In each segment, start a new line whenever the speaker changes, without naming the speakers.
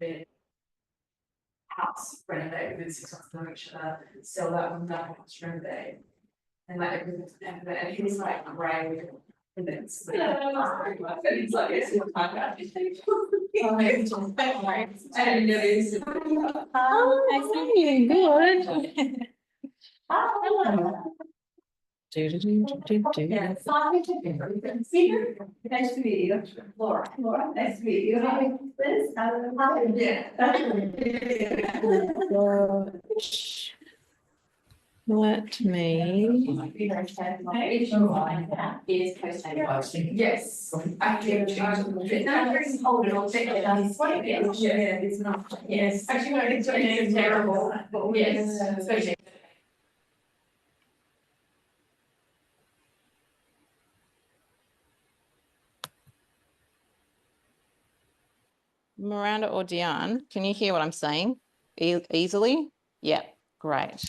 the house renovate within 6 months to make sure sell that one, that house renovate. And like, and he was like, great. And then it's like, and he's like, it's your time back. And you know, it's.
Oh, I see you. Good.
Yeah, nice to meet you. Laura, nice to meet you. Liz,
Let me.
Is post.
Yes. I think, it's not very cold and all that. Yeah, it's not.
Yes.
Actually, no, it's terrible, but yes, especially.
Miranda or Diane, can you hear what I'm saying easily? Yeah, great.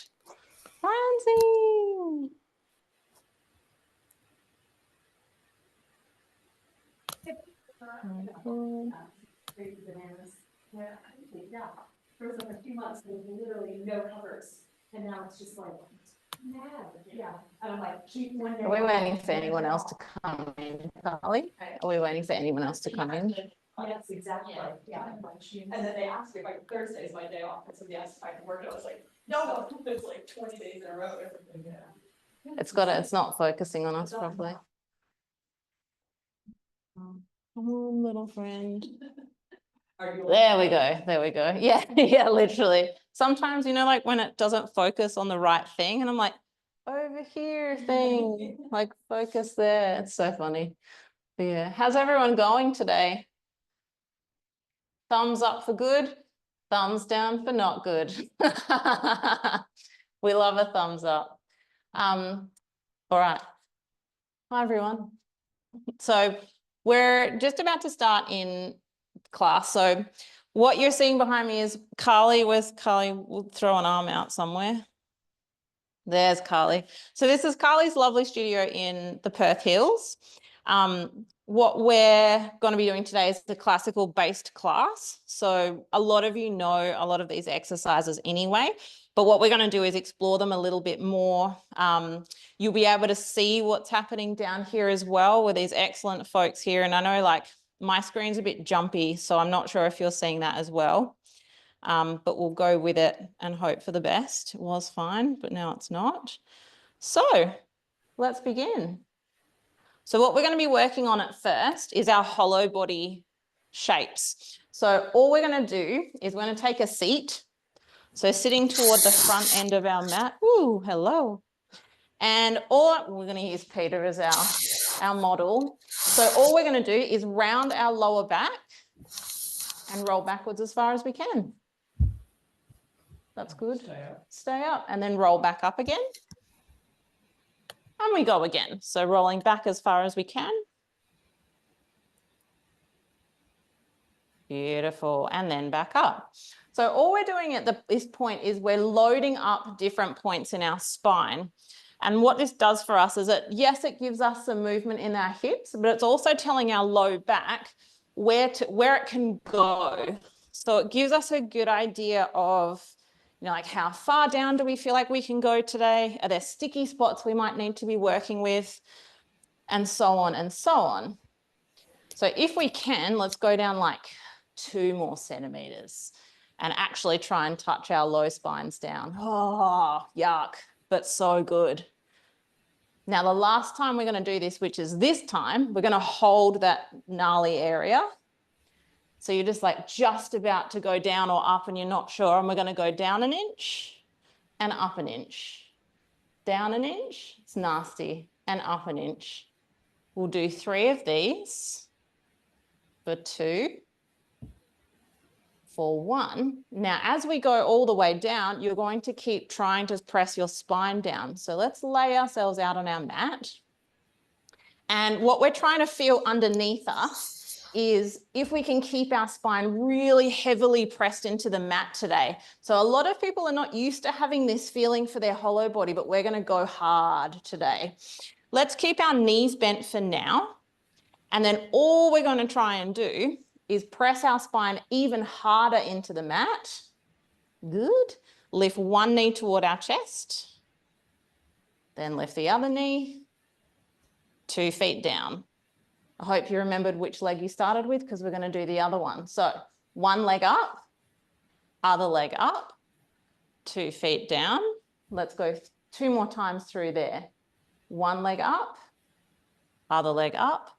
Francie.
Yeah, there was like a few months, there was literally no covers, and now it's just like mad, yeah, and I'm like, keep one day.
Are we waiting for anyone else to come in, Carly? Are we waiting for anyone else to come in?
Yes, exactly, yeah. And then they asked me if like Thursday is my day off, and somebody asked if I could work, and I was like, no, it's like 20 days in a row.
It's not focusing on us properly. Oh, little friend. There we go. Yeah, yeah, literally. Sometimes, you know, like when it doesn't focus on the right thing, and I'm like, over here thing, like focus there. It's so funny. But yeah, how's everyone going today? Thumbs up for good, thumbs down for not good. We love a thumbs up. All right. Hi, everyone. So we're just about to start in class. So what you're seeing behind me is Carly. Where's Carly? We'll throw an arm out somewhere. There's Carly. So this is Carly's lovely studio in the Perth Hills. What we're going to be doing today is the classical based class. So a lot of you know a lot of these exercises anyway, but what we're going to do is explore them a little bit more. You'll be able to see what's happening down here as well with these excellent folks here. And I know like my screen's a bit jumpy, so I'm not sure if you're seeing that as well. But we'll go with it and hope for the best. It was fine, but now it's not. So let's begin. So what we're going to be working on at first is our hollow body shapes. So all we're going to do is we're going to take a seat. So sitting toward the front end of our mat. Ooh, hello. And we're going to use Peter as our model. So all we're going to do is round our lower back and roll backwards as far as we can. That's good. Stay up and then roll back up again. And we go again. So rolling back as far as we can. Beautiful. And then back up. So all we're doing at this point is we're loading up different points in our spine. And what this does for us is that, yes, it gives us some movement in our hips, but it's also telling our low back where it can go. So it gives us a good idea of, you know, like how far down do we feel like we can go today? Are there sticky spots we might need to be working with? And so on and so on. So if we can, let's go down like 2 more centimeters and actually try and touch our low spines down. Oh, yuck, but so good. Now, the last time we're going to do this, which is this time, we're going to hold that gnarly area. So you're just about to go down or up and you're not sure. And we're going to go down an inch and up an inch. Down an inch, it's nasty, and up an inch. We'll do 3 of these for 2, for 1. Now, as we go all the way down, you're going to keep trying to press your spine down. So let's lay ourselves out on our mat. And what we're trying to feel underneath us is if we can keep our spine really heavily pressed into the mat today. So a lot of people are not used to having this feeling for their hollow body, but we're going to go hard today. Let's keep our knees bent for now. And then all we're going to try and do is press our spine even harder into the mat. Good. Lift one knee toward our chest. Then lift the other knee. 2 feet down. I hope you remembered which leg you started with because we're going to do the other one. So one leg up, other leg up, 2 feet down. Let's go 2 more times through there. One leg up, other leg up,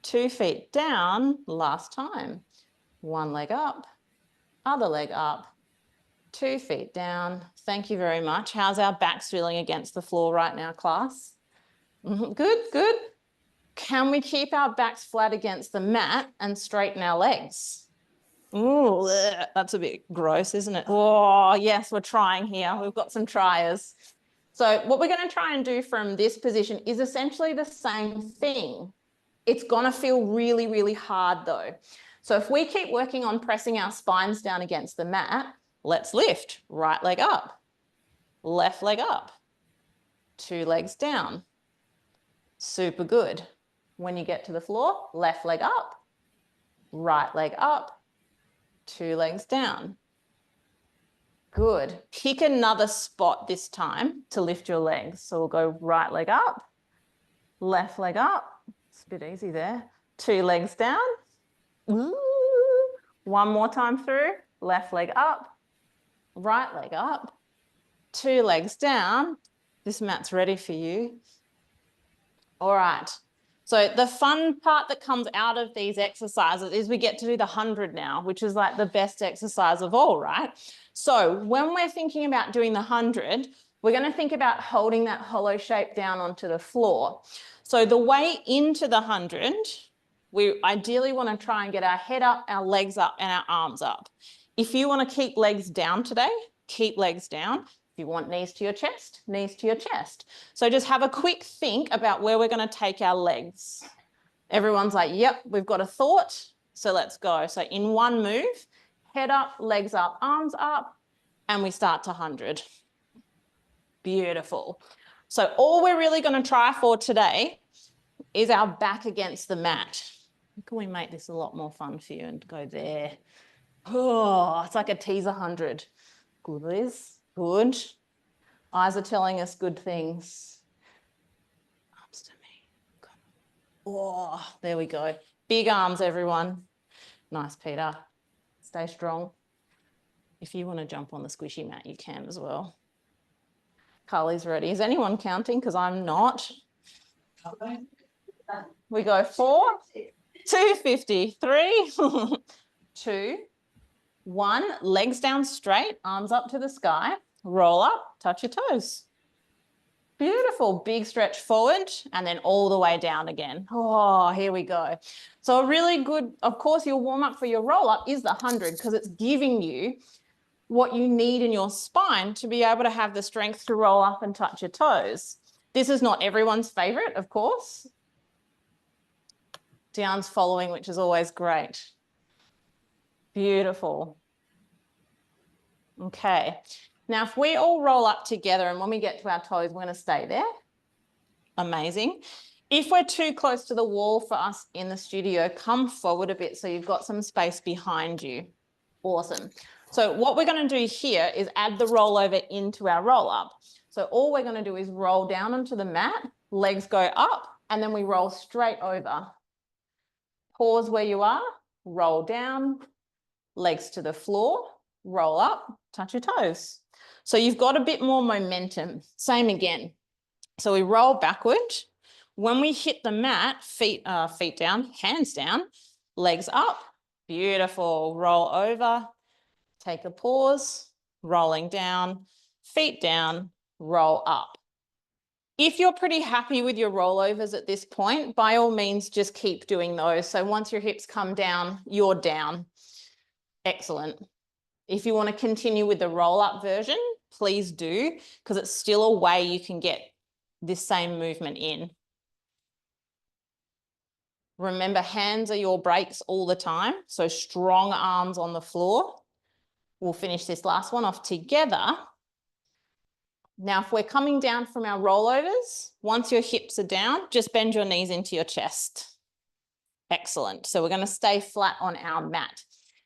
2 feet down. Last time. One leg up, other leg up, 2 feet down. Thank you very much. How's our backs feeling against the floor right now, class? Good, good. Can we keep our backs flat against the mat and straighten our legs? Ooh, that's a bit gross, isn't it? Oh, yes, we're trying here. We've got some triers. So what we're going to try and do from this position is essentially the same thing. It's going to feel really, really hard though. So if we keep working on pressing our spines down against the mat, let's lift. Right leg up, left leg up, 2 legs down. Super good. When you get to the floor, left leg up, right leg up, 2 legs down. Good. Pick another spot this time to lift your legs. So we'll go right leg up, left leg up. It's a bit easy there. 2 legs down. Ooh. One more time through, left leg up, right leg up, 2 legs down. This mat's ready for you. All right. So the fun part that comes out of these exercises is we get to do the 100 now, which is like the best exercise of all, right? So when we're thinking about doing the 100, we're going to think about holding that hollow shape down onto the floor. So the way into the 100, we ideally want to try and get our head up, our legs up, and our arms up. If you want to keep legs down today, keep legs down. If you want knees to your chest, knees to your chest. So just have a quick think about where we're going to take our legs. Everyone's like, yep, we've got a thought. So let's go. So in one move, head up, legs up, arms up, and we start to 100. Beautiful. So all we're really going to try for today is our back against the mat. How can we make this a lot more fun for you and go there? Oh, it's like a teaser 100. Good, Liz. Good. Eyes are telling us good things. Arms to me. Oh, there we go. Big arms, everyone. Nice, Peter. Stay strong. If you want to jump on the squishy mat, you can as well. Carly's ready. Is anyone counting? Because I'm not. We go 4, 250, 3, 2, 1. Legs down straight, arms up to the sky. Roll up, touch your toes. Beautiful. Big stretch forward and then all the way down again. Oh, here we go. So a really good, of course, your warm up for your roll up is the 100 because it's giving you what you need in your spine to be able to have the strength to roll up and touch your toes. This is not everyone's favorite, of course. Down's following, which is always great. Beautiful. Okay. Now, if we all roll up together and when we get to our toes, we're going to stay there. Amazing. If we're too close to the wall for us in the studio, come forward a bit so you've got some space behind you. Awesome. So what we're going to do here is add the rollover into our roll up. So all we're going to do is roll down onto the mat, legs go up, and then we roll straight over. Pause where you are, roll down, legs to the floor, roll up, touch your toes. So you've got a bit more momentum. Same again. So we roll backward. When we hit the mat, feet down, hands down, legs up. Beautiful. Roll over, take a pause, rolling down, feet down, roll up. If you're pretty happy with your rollovers at this point, by all means, just keep doing those. So once your hips come down, you're down. Excellent. If you want to continue with the roll-up version, please do, because it's still a way you can get this same movement in. Remember, hands are your brakes all the time, so strong arms on the floor. We'll finish this last one off together. Now, if we're coming down from our rollovers, once your hips are down, just bend your knees into your chest. Excellent. So we're going to stay flat on our mat.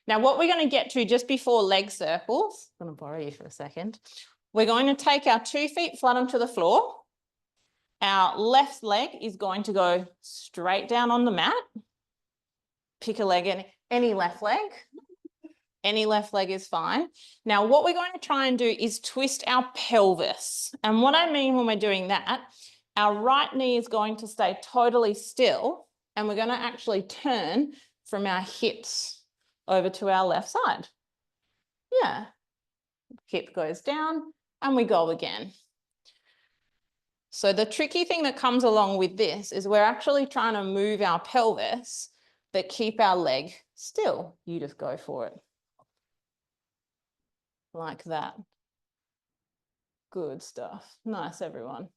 Now, what we're going to get to just before leg circles, I'm going to borrow you for a second. We're going to take our 2 feet flat onto the floor. Our left leg is going to go straight down on the mat. Pick a leg, any left leg. Any left leg is fine. Now, what we're going to try and do is twist our pelvis. And what I mean when we're doing that, our right knee is going to stay totally still, and we're going to actually turn from our hips over to our left side. Yeah. Hip goes down and we go again. So the tricky thing that comes along with this is we're actually trying to move our pelvis, but keep our leg still. You just go for it. Like that. Good stuff. Nice, everyone.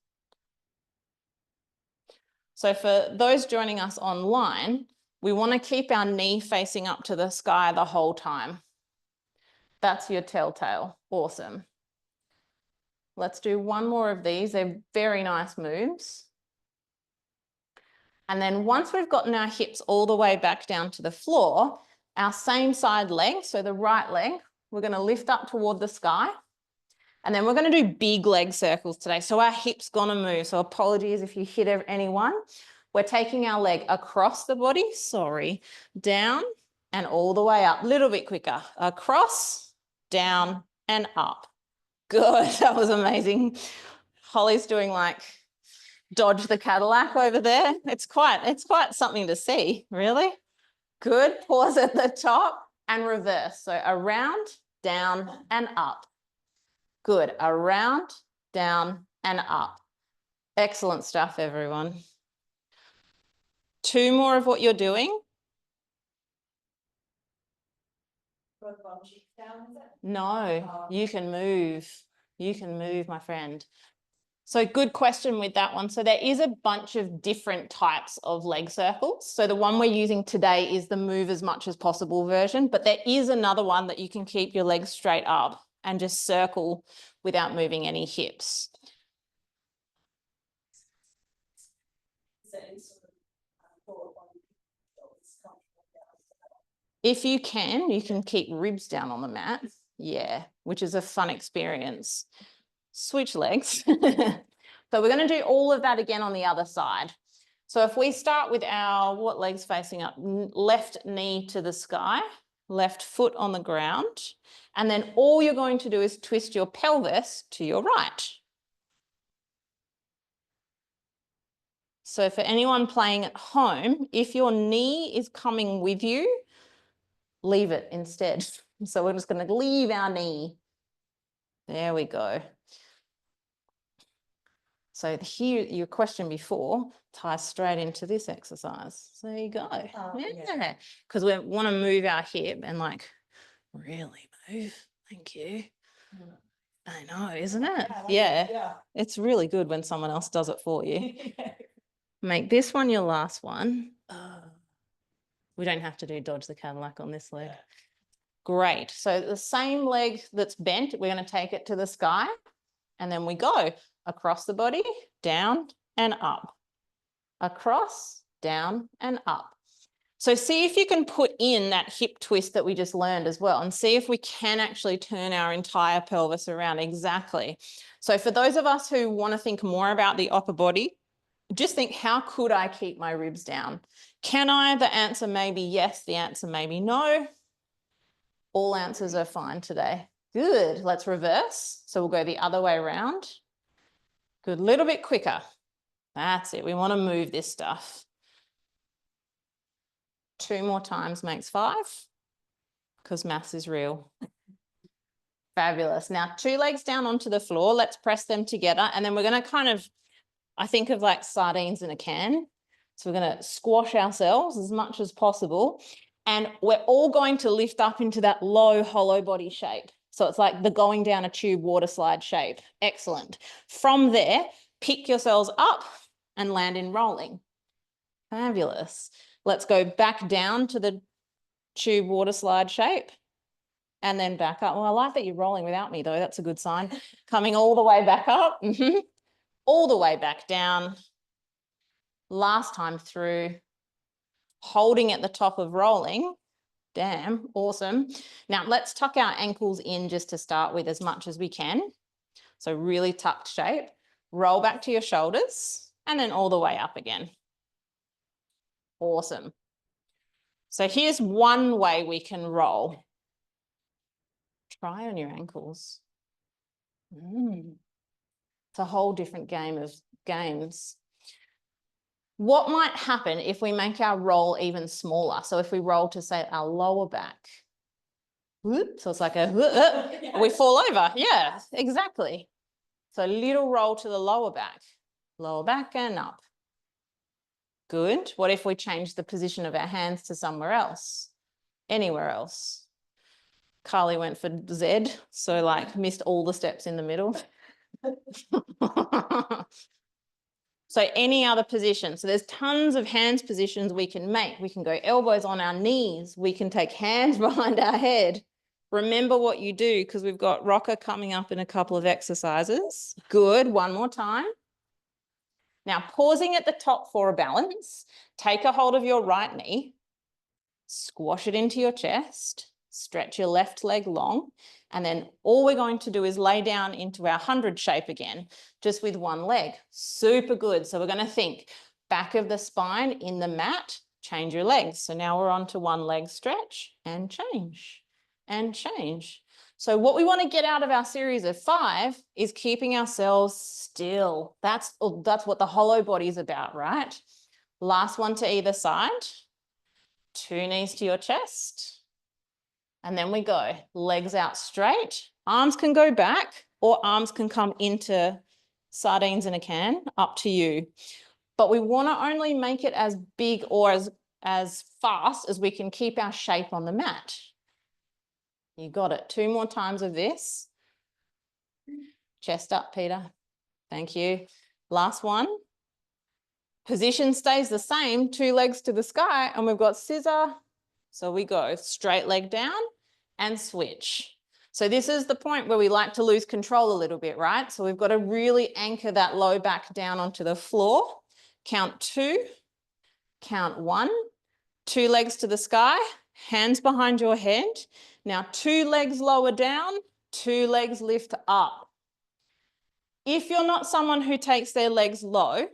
So for those joining us online, we want to keep our knee facing up to the sky the whole time. That's your telltale. Awesome. Let's do one more of these. They're very nice moves. And then once we've gotten our hips all the way back down to the floor, our same side leg, so the right leg, we're going to lift up toward the sky. And then we're going to do big leg circles today. So our hips going to move. So apologies if you hit anyone. We're taking our leg across the body, down and all the way up. A little bit quicker. Across, down and up. Good, that was amazing. Holly's doing like dodge the Cadillac over there. It's quite something to see, really. Good, pause at the top and reverse. So around, down and up. Good, around, down and up. Excellent stuff, everyone. 2 more of what you're doing. No, you can move. You can move, my friend. So good question with that one. So there is a bunch of different types of leg circles. So the one we're using today is the move as much as possible version, but there is another one that you can keep your legs straight up and just circle without moving any hips. If you can keep ribs down on the mat. Yeah, which is a fun experience. Switch legs. So we're going to do all of that again on the other side. So if we start with our, what leg's facing up? Left knee to the sky, left foot on the ground. And then all you're going to do is twist your pelvis to your right. So for anyone playing at home, if your knee is coming with you, leave it instead. So we're just going to leave our knee. There we go. So here, your question before ties straight into this exercise. So there you go. Yeah, because we want to move our hip and like really move. Thank you. I know, isn't it? Yeah. It's really good when someone else does it for you. Make this one your last one. We don't have to do dodge the Cadillac on this leg. Great. So the same leg that's bent, we're going to take it to the sky and then we go across the body, down and up. Across, down and up. So see if you can put in that hip twist that we just learned as well and see if we can actually turn our entire pelvis around. Exactly. So for those of us who want to think more about the upper body, just think, how could I keep my ribs down? Can I? The answer may be yes. The answer may be no. All answers are fine today. Good. Let's reverse. So we'll go the other way around. Good. A little bit quicker. That's it. We want to move this stuff. 2 more times makes 5 because maths is real. Fabulous. Now 2 legs down onto the floor. Let's press them together. And then we're going to kind of, I think of like sardines in a can. So we're going to squash ourselves as much as possible. And we're all going to lift up into that low hollow body shape. So it's like the going down a tube water slide shape. Excellent. From there, pick yourselves up and land in rolling. Fabulous. Let's go back down to the tube water slide shape and then back up. Well, I like that you're rolling without me though. That's a good sign. Coming all the way back up. All the way back down. Last time through. holding at the top of rolling. Damn, awesome. Now let's tuck our ankles in just to start with as much as we can. So really tucked shape. Roll back to your shoulders and then all the way up again. Awesome. So here's one way we can roll. Try on your ankles. It's a whole different game of games. What might happen if we make our roll even smaller? So if we roll to, say, our lower back, so it's like a, we fall over. Yeah, exactly. So little roll to the lower back and up. Good. What if we change the position of our hands to somewhere else? Anywhere else? Carly went for Z, so like missed all the steps in the middle. So any other position. So there's tons of hands positions we can make. We can go elbows on our knees. We can take hands behind our head. Remember what you do because we've got rocker coming up in a couple of exercises. Good. One more time. Now pausing at the top for a balance. Take a hold of your right knee. Squash it into your chest. Stretch your left leg long. And then all we're going to do is lay down into our 100 shape again, just with one leg. Super good. So we're going to think back of the spine in the mat, change your legs. So now we're on to one leg stretch and change and change. So what we want to get out of our series of 5 is keeping ourselves still. That's what the hollow body is about, right? Last one to either side. 2 knees to your chest. And then we go, legs out straight. Arms can go back or arms can come into sardines in a can, up to you. But we want to only make it as big or as fast as we can keep our shape on the mat. You got it. 2 more times of this. Chest up, Peter. Thank you. Last one. Position stays the same, 2 legs to the sky, and we've got scissor. So we go straight leg down and switch. So this is the point where we like to lose control a little bit, right? So we've got to really anchor that low back down onto the floor. Count 2, count 1, 2 legs to the sky, hands behind your head. Now 2 legs lower down, 2 legs lift up. If you're not someone who takes their legs low,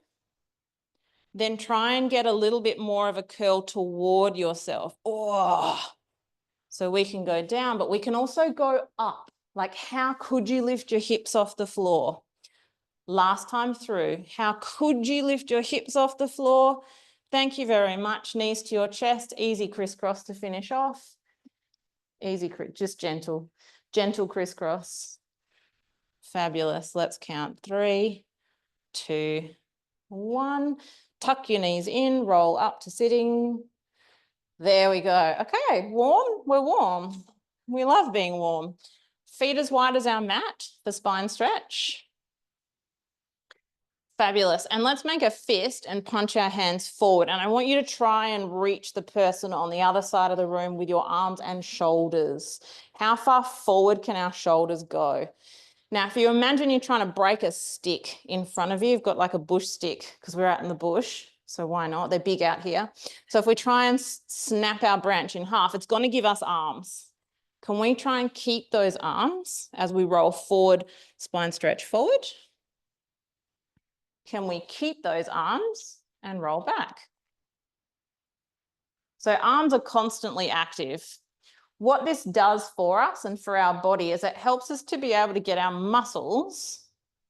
then try and get a little bit more of a curl toward yourself. Oh, so we can go down, but we can also go up. Like, how could you lift your hips off the floor? Last time through, how could you lift your hips off the floor? Thank you very much. Knees to your chest, easy crisscross to finish off. Easy, just gentle crisscross. Fabulous. Let's count 3, 2, 1. Tuck your knees in, roll up to sitting. There we go. Okay, warm? We're warm. We love being warm. Feet as wide as our mat for spine stretch. Fabulous. And let's make a fist and punch our hands forward. And I want you to try and reach the person on the other side of the room with your arms and shoulders. How far forward can our shoulders go? Now, if you imagine you're trying to break a stick in front of you, you've got like a bush stick because we're out in the bush. So why not? They're big out here. So if we try and snap our branch in half, it's going to give us arms. Can we try and keep those arms as we roll forward, spine stretch forward? Can we keep those arms and roll back? So arms are constantly active. What this does for us and for our body is it helps us to be able to get our muscles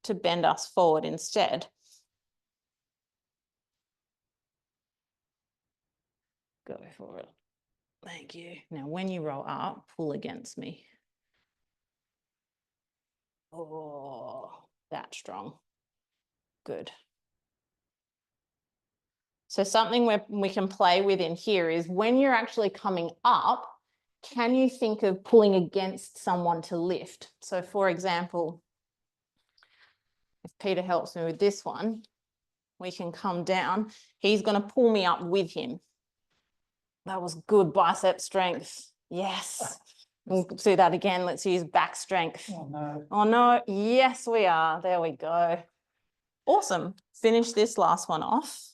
to bend us forward instead. Go for it. Thank you. Now, when you roll up, pull against me. Oh, that's strong. Good. So something we can play with in here is when you're actually coming up, can you think of pulling against someone to lift? So for example, if Peter helps me with this one, we can come down. He's going to pull me up with him. That was good bicep strength. Yes. We'll do that again. Let's use back strength.
Oh no.
Oh no. Yes, we are. There we go. Awesome. Finish this last one off.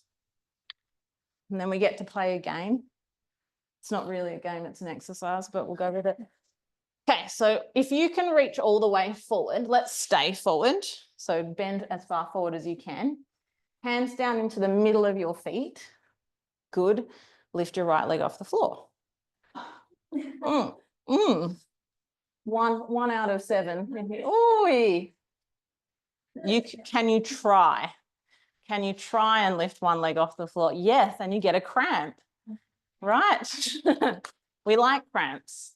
And then we get to play a game. It's not really a game, it's an exercise, but we'll go with it. Okay, so if you can reach all the way forward, let's stay forward. So bend as far forward as you can. Hands down into the middle of your feet. Good. Lift your right leg off the floor. One out of 7. Ooh. Can you try? Can you try and lift one leg off the floor? Yes, and you get a cramp, right? We like cramps.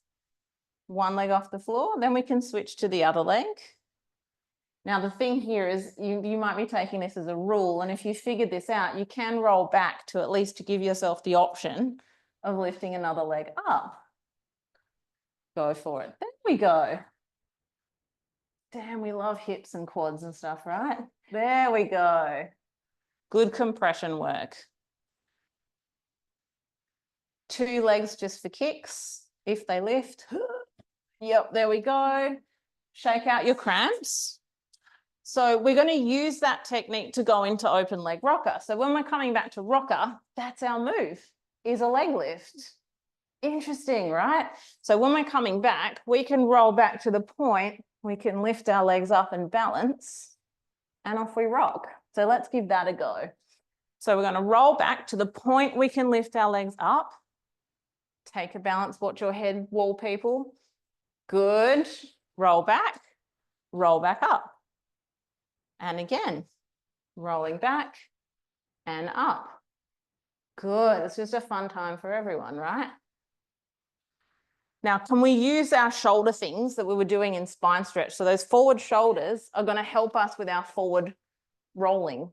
One leg off the floor, then we can switch to the other leg. Now, the thing here is you might be taking this as a rule, and if you figured this out, you can roll back to at least to give yourself the option of lifting another leg up. Go for it. There we go. Damn, we love hips and quads and stuff, right? There we go. Good compression work. 2 legs just for kicks, if they lift. Yep, there we go. Shake out your cramps. So we're going to use that technique to go into open leg rocker. So when we're coming back to rocker, that's our move, is a leg lift. Interesting, right? So when we're coming back, we can roll back to the point, we can lift our legs up and balance, and off we rock. So let's give that a go. So we're going to roll back to the point we can lift our legs up. Take a balance, watch your head, wall people. Good. Roll back up. And again, rolling back and up. Good. It's just a fun time for everyone, right? Now, can we use our shoulder things that we were doing in spine stretch? So those forward shoulders are going to help us with our forward rolling,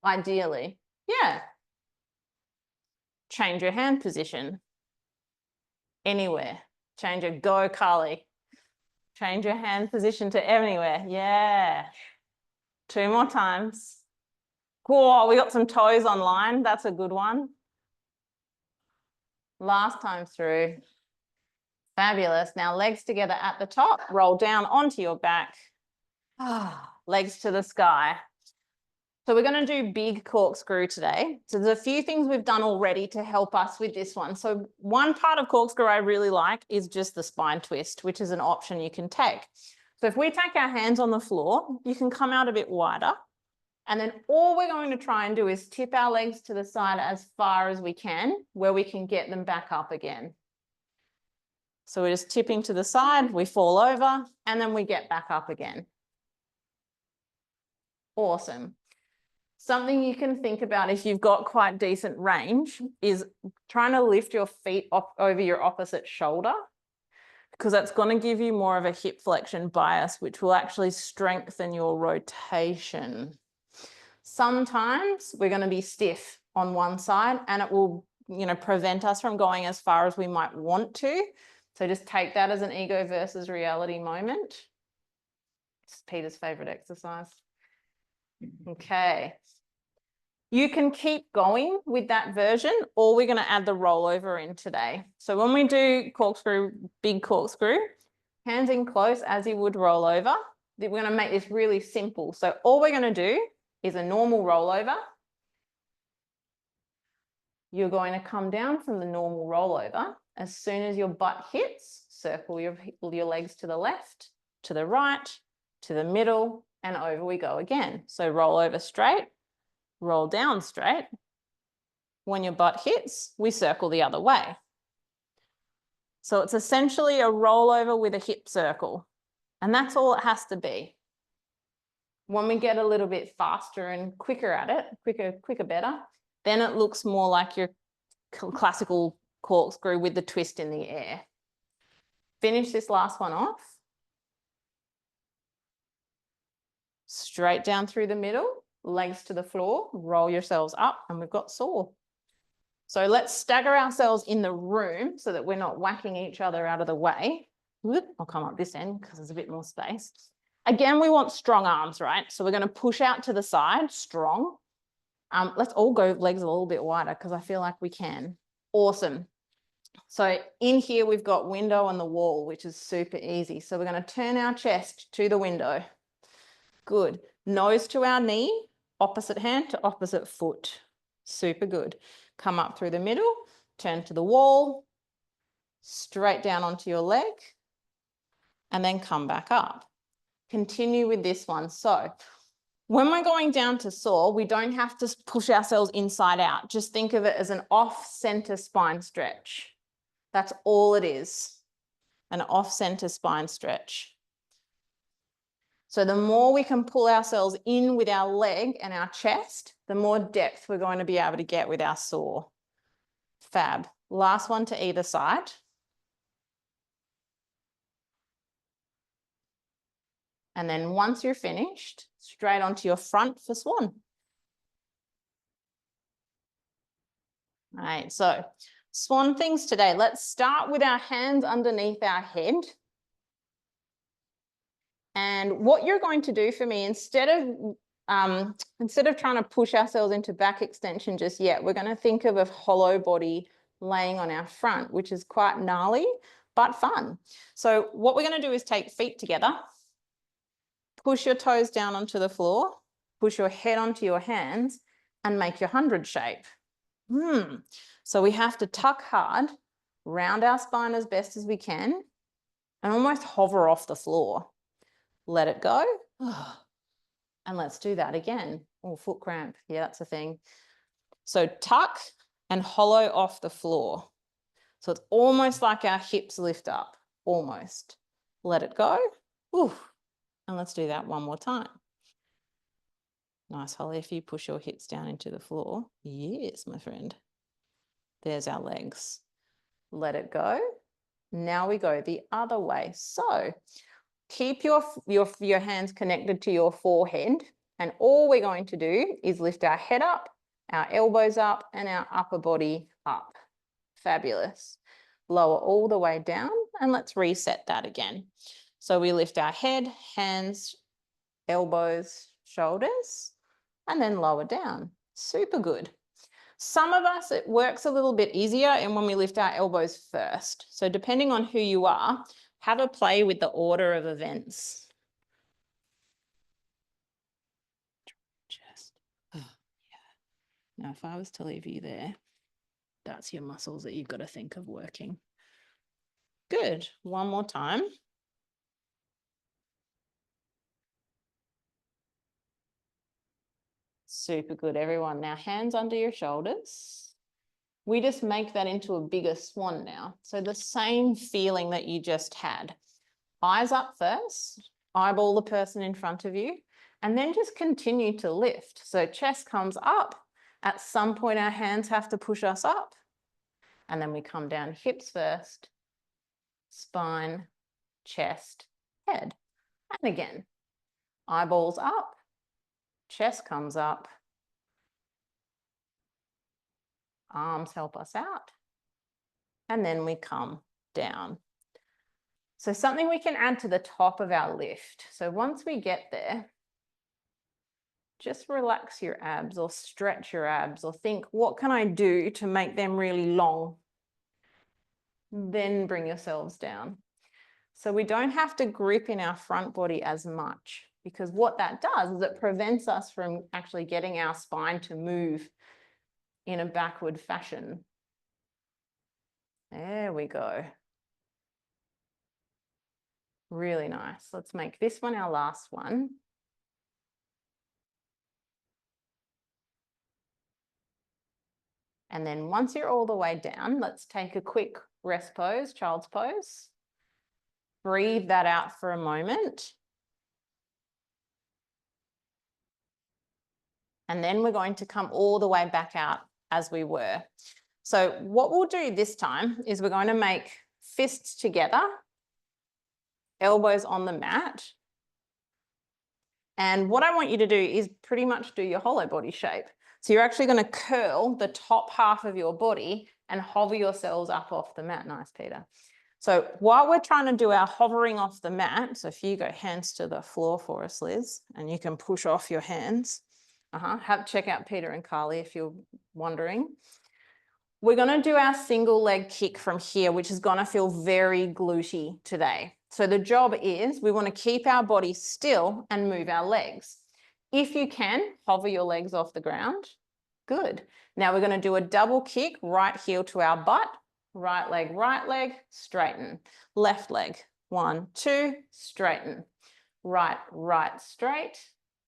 ideally. Yeah. Change your hand position. Anywhere. Change your go, Carly. Change your hand position to anywhere. Yeah. 2 more times. Whoa, we got some toes online. That's a good one. Last time through. Fabulous. Now legs together at the top. Roll down onto your back. Legs to the sky. So we're going to do big corkscrew today. So there's a few things we've done already to help us with this one. So one part of corkscrew I really like is just the spine twist, which is an option you can take. So if we take our hands on the floor, you can come out a bit wider. And then all we're going to try and do is tip our legs to the side as far as we can, where we can get them back up again. So we're just tipping to the side, we fall over, and then we get back up again. Awesome. Something you can think about if you've got quite decent range is trying to lift your feet up over your opposite shoulder, because that's going to give you more of a hip flexion bias, which will actually strengthen your rotation. Sometimes we're going to be stiff on one side and it will, prevent us from going as far as we might want to. So just take that as an ego versus reality moment. It's Peter's favorite exercise. Okay. You can keep going with that version, or we're going to add the rollover in today. So when we do corkscrew, big corkscrew, hands in close as you would roll over. We're going to make this really simple. So all we're going to do is a normal rollover. You're going to come down from the normal rollover. As soon as your butt hits, circle your legs to the left, to the right, to the middle, and over we go again. So roll over straight, roll down straight. When your butt hits, we circle the other way. So it's essentially a rollover with a hip circle. And that's all it has to be. When we get a little bit faster and quicker at it, quicker better, then it looks more like your classical corkscrew with the twist in the air. Finish this last one off. Straight down through the middle, legs to the floor, roll yourselves up, and we've got saw. So let's stagger ourselves in the room so that we're not whacking each other out of the way. I'll come up this end because there's a bit more space. Again, we want strong arms, right? So we're going to push out to the side, strong. Let's all go legs a little bit wider because I feel like we can. Awesome. So in here, we've got window on the wall, which is super easy. So we're going to turn our chest to the window. Good. Nose to our knee, opposite hand to opposite foot. Super good. Come up through the middle, turn to the wall, straight down onto your leg, and then come back up. Continue with this one. So when we're going down to soar, we don't have to push ourselves inside out. Just think of it as an off-center spine stretch. That's all it is, an off-center spine stretch. So the more we can pull ourselves in with our leg and our chest, the more depth we're going to be able to get with our soar. Fab. Last one to either side. And then once you're finished, straight onto your front for swan. All right, so swan things today. Let's start with our hands underneath our head. And what you're going to do for me, instead of trying to push ourselves into back extension just yet, we're going to think of a hollow body laying on our front, which is quite gnarly, but fun. So what we're going to do is take feet together, push your toes down onto the floor, push your head onto your hands, and make your 100 shape. So we have to tuck hard, round our spine as best as we can, and almost hover off the floor. Let it go. And let's do that again. Oh, foot cramp. Yeah, that's a thing. So tuck and hollow off the floor. So it's almost like our hips lift up, almost. Let it go. Ooh. And let's do that one more time. Nice, Holly, if you push your hips down into the floor. Yes, my friend. There's our legs. Let it go. Now we go the other way. So keep your hands connected to your forehead, and all we're going to do is lift our head up, our elbows up, and our upper body up. Fabulous. Lower all the way down, and let's reset that again. So we lift our head, hands, elbows, shoulders, and then lower down. Super good. Some of us, it works a little bit easier and when we lift our elbows first. So depending on who you are, have a play with the order of events. Just, oh, yeah. Now, if I was to leave you there, that's your muscles that you've got to think of working. Good. One more time. Super good, everyone. Now, hands under your shoulders. We just make that into a bigger swan now. So the same feeling that you just had. Eyes up first, eyeball the person in front of you, and then just continue to lift. So chest comes up. At some point, our hands have to push us up. And then we come down hips first, spine, chest, head. And again, eyeballs up, chest comes up, arms help us out, and then we come down. So something we can add to the top of our lift. So once we get there, just relax your abs or stretch your abs or think, what can I do to make them really long? Then bring yourselves down. So we don't have to grip in our front body as much, because what that does is it prevents us from actually getting our spine to move in a backward fashion. There we go. Really nice. Let's make this one our last one. And then once you're all the way down, let's take a quick rest pose, child's pose. Breathe that out for a moment. And then we're going to come all the way back out as we were. So what we'll do this time is we're going to make fists together, elbows on the mat. And what I want you to do is pretty much do your hollow body shape. So you're actually going to curl the top half of your body and hover yourselves up off the mat. Nice, Peter. So while we're trying to do our hovering off the mat, so if you go hands to the floor for us, Liz, and you can push off your hands. Check out Peter and Carly if you're wondering. We're going to do our single leg kick from here, which is going to feel very glutey today. So the job is we want to keep our body still and move our legs. If you can, hover your legs off the ground. Good. Now we're going to do a double kick, right heel to our butt, right leg, straighten. Left leg, 1, 2, straighten. Right, straight,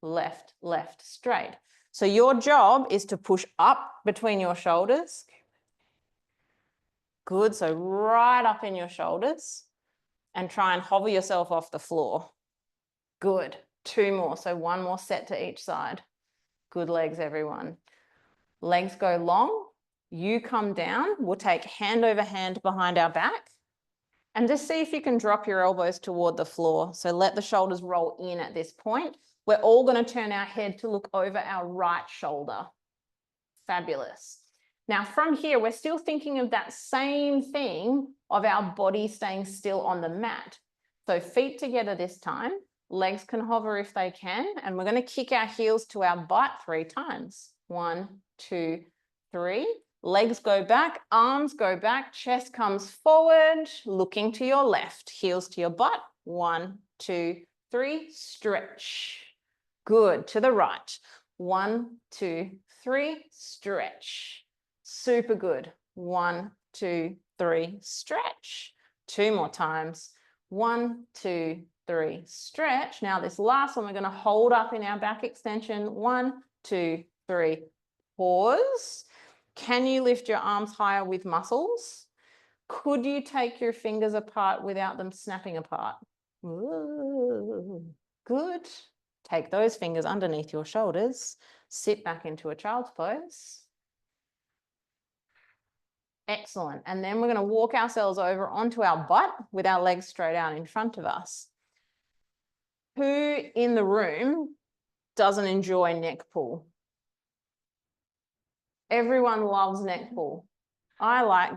left, straight. So your job is to push up between your shoulders. Good, so right up in your shoulders and try and hover yourself off the floor. Good, 2 more, so 1 more set to each side. Good legs, everyone. Legs go long, you come down, we'll take hand over hand behind our back and just see if you can drop your elbows toward the floor. So let the shoulders roll in at this point. We're all going to turn our head to look over our right shoulder. Fabulous. Now from here, we're still thinking of that same thing of our body staying still on the mat. So feet together this time, legs can hover if they can, and we're going to kick our heels to our butt 3 times. 1, 2, 3. Legs go back, arms go back, chest comes forward, looking to your left, heels to your butt. 1, 2, 3, stretch. Good, to the right. 1, 2, 3, stretch. Super good. 1, 2, 3, stretch. 2 more times. 1, 2, 3, stretch. Now this last one, we're going to hold up in our back extension. 1, 2, 3, pause. Can you lift your arms higher with muscles? Could you take your fingers apart without them snapping apart? Ooh, good. Take those fingers underneath your shoulders. Sit back into a child's pose. Excellent. And then we're going to walk ourselves over onto our butt with our legs straight out in front of us. Who in the room doesn't enjoy neck pull? Everyone loves neck pull. I like,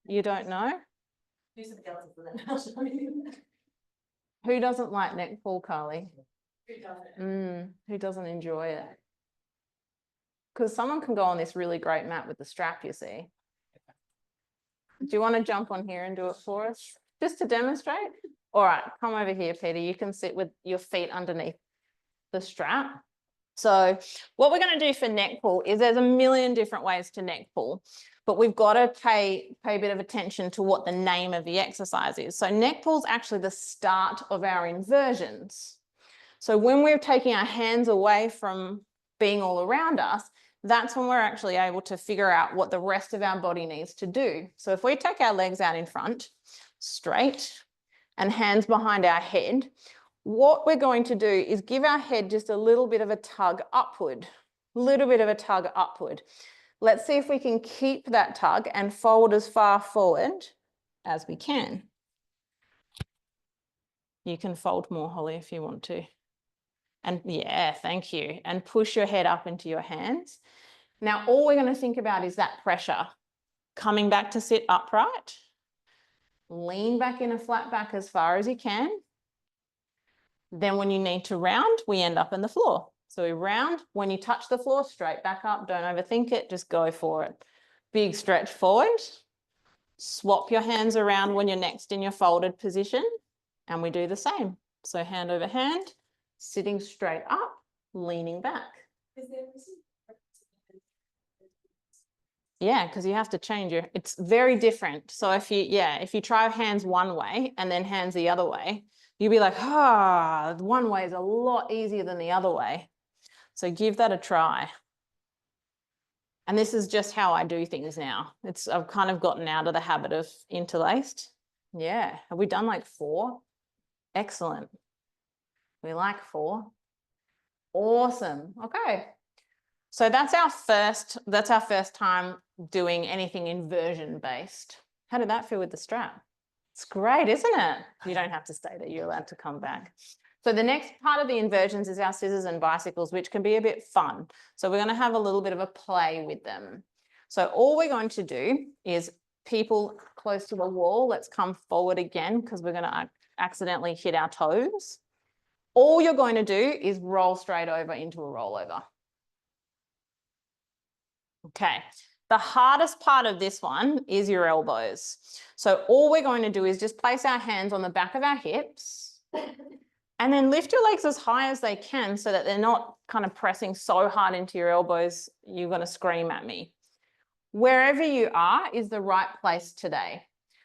you don't know? Who doesn't like neck pull, Carly? Who doesn't enjoy it? Because someone can go on this really great mat with the strap, you see. Do you want to jump on here and do it for us? Just to demonstrate? All right, come over here, Peter. You can sit with your feet underneath the strap. So what we're going to do for neck pull is there's a million different ways to neck pull, but we've got to pay a bit of attention to what the name of the exercise is. So neck pull is actually the start of our inversions. So when we're taking our hands away from being all around us, that's when we're actually able to figure out what the rest of our body needs to do. So if we take our legs out in front, straight, and hands behind our head, what we're going to do is give our head just a little bit of a tug upward, Let's see if we can keep that tug and fold as far forward as we can. You can fold more, Holly, if you want to. And yeah, thank you. And push your head up into your hands. Now, all we're going to think about is that pressure. Coming back to sit upright. Lean back in a flat back as far as you can. Then when you need to round, we end up on the floor. So we round. When you touch the floor, straight back up. Don't overthink it. Just go for it. Big stretch forward. Swap your hands around when you're next in your folded position. And we do the same. So hand over hand, sitting straight up, leaning back. Yeah, because you have to change your, it's very different. So if you try hands one way and then hands the other way, you'll be like, one way is a lot easier than the other way. So give that a try. And this is just how I do things now. I've kind of gotten out of the habit of interlaced. Yeah, have we done like 4? Excellent. We like 4. Awesome. Okay. So that's our first time doing anything inversion based. How did that feel with the strap? It's great, isn't it? You don't have to stay there. You're allowed to come back. So the next part of the inversions is our scissors and bicycles, which can be a bit fun. So we're going to have a little bit of a play with them. So all we're going to do is people close to the wall. Let's come forward again because we're going to accidentally hit our toes. All you're going to do is roll straight over into a rollover. Okay, the hardest part of this one is your elbows. So all we're going to do is just place our hands on the back of our hips, And then lift your legs as high as they can so that they're not kind of pressing so hard into your elbows, you're going to scream at me. Wherever you are is the right place today.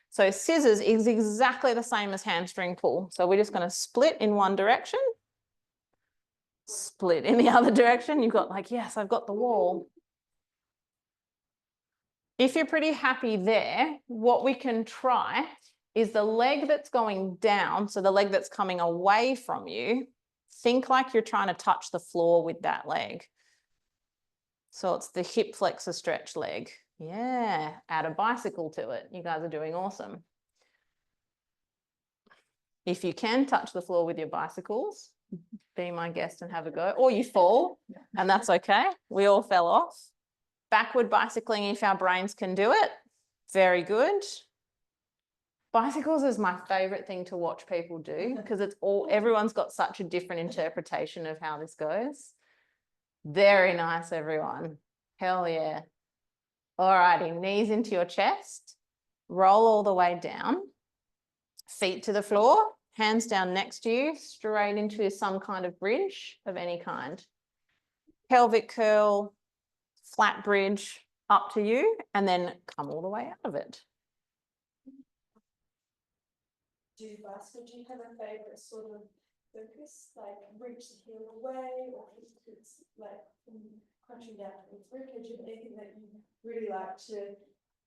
So scissors is exactly the same as hamstring pull. So we're just going to split in one direction, split in the other direction. You've got like, yes, I've got the wall. If you're pretty happy there, what we can try is the leg that's going down, so the leg that's coming away from you, think like you're trying to touch the floor with that leg. So it's the hip flexor stretch leg. Yeah, add a bicycle to it. You guys are doing awesome. If you can touch the floor with your bicycles, be my guest and have a go. Or you fall, and that's okay. We all fell off. Backward bicycling, if our brains can do it. Very good. Bicycles is my favorite thing to watch people do because it's all, everyone's got such a different interpretation of how this goes. Very nice, everyone. Hell yeah. All righty, knees into your chest, roll all the way down, feet to the floor, hands down next to you, straight into some kind of bridge of any kind. Pelvic curl, flat bridge, up to you, and then come all the way out of it.
Do you have a favorite sort of focus, like reach the heel away, or it's like crunching down to its ribcage, or anything that you really like to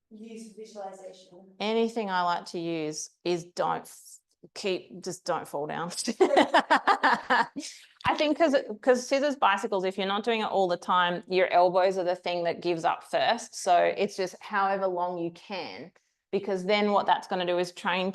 use visualization?
Anything I like to use is just don't fall down. I think because scissors bicycles, if you're not doing it all the time, your elbows are the thing that gives up first. So it's just however long you can, because then what that's going to do is train.